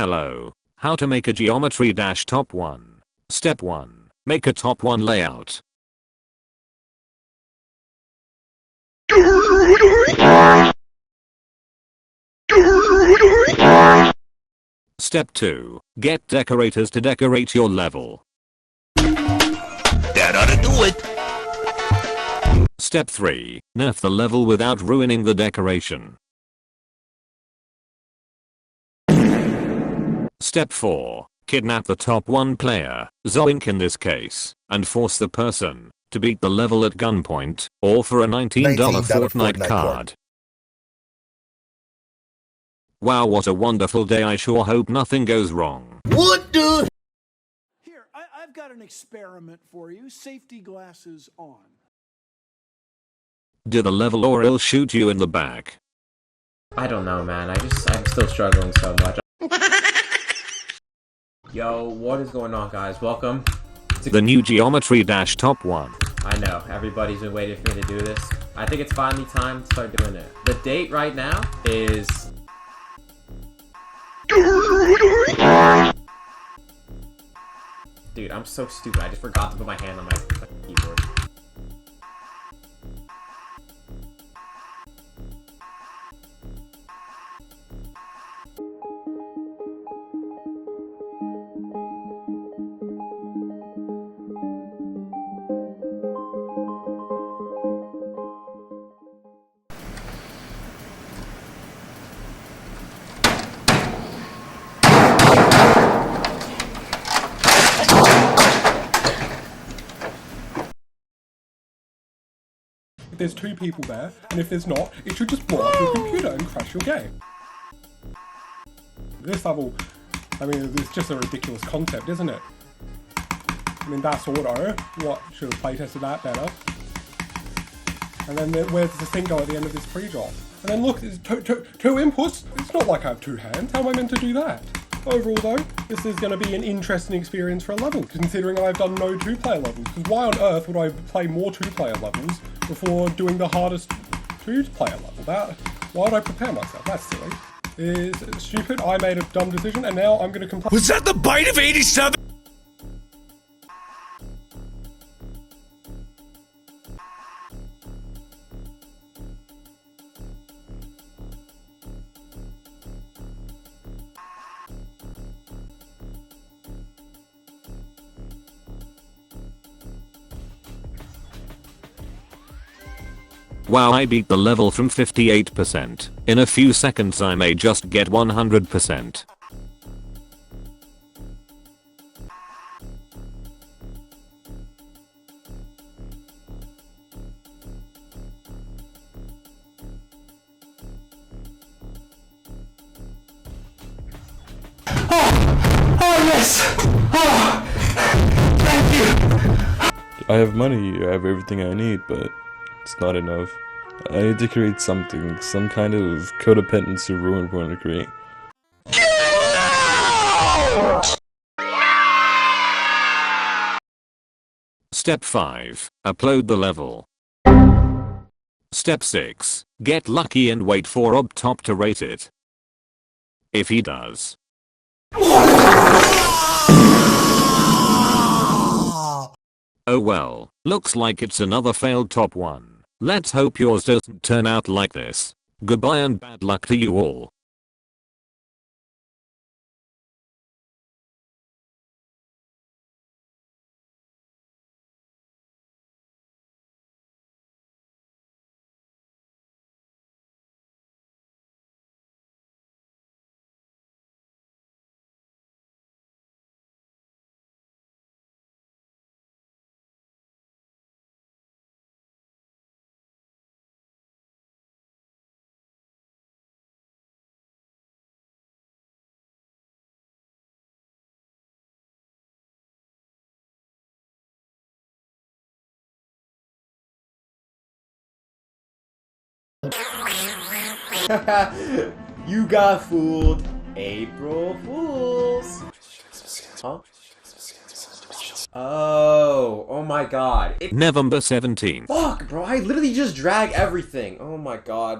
Hello. How to make a geometry dash top 1. Step 1. Make a top 1 layout. Step 2. Get decorators to decorate your level. That ought to do it. Step 3. Nerf the level without ruining the decoration. Step 4. Kidnap the top 1 player, Zoink in this case, and force the person to beat the level at gunpoint, or for a $19 Fortnite card. Wow, what a wonderful day. I sure hope nothing goes wrong. What the? Here, I've got an experiment for you. Safety glasses on. Do the level or it'll shoot you in the back. I don't know, man. I'm still struggling so much. Yo, what is going on, guys? Welcome to the new geometry dash top 1. I know, everybody's been waiting for me to do this. I think it's finally time to start doing it. The date right now is... Dude, I'm so stupid. I just forgot to put my hand on my keyboard. If there's 2 people there, and if there's not, it should just blow up your computer and crash your game. This level, I mean, it's just a ridiculous concept, isn't it? I mean, that's auto. What, should have playtested that better. And then where does the thing go at the end of this pre-drop? And then look, there's two inputs. It's not like I have 2 hands. How am I meant to do that? Overall though, this is going to be an interesting experience for a level, considering I've done no 2-player levels. Because why on earth would I play more 2-player levels before doing the hardest 2-player level? Why would I prepare myself? That's silly. It's stupid. I made a dumb decision and now I'm going to complain. Was that the bite of 87? Wow, I beat the level from 58%. In a few seconds I may just get 100%. Oh yes! Oh, thank you! I have money, I have everything I need, but it's not enough. I need to create something, some kind of codependence to ruin what I create. Step 5. Upload the level. Step 6. Get lucky and wait for ObTop to rate it. If he does. Oh well, looks like it's another failed top 1. Let's hope yours doesn't turn out like this. Goodbye and bad luck to you all. You got fooled. April Fools. Huh? Oh my god. November 17th. Fuck, bro. I literally just drag everything. Oh my god, bro.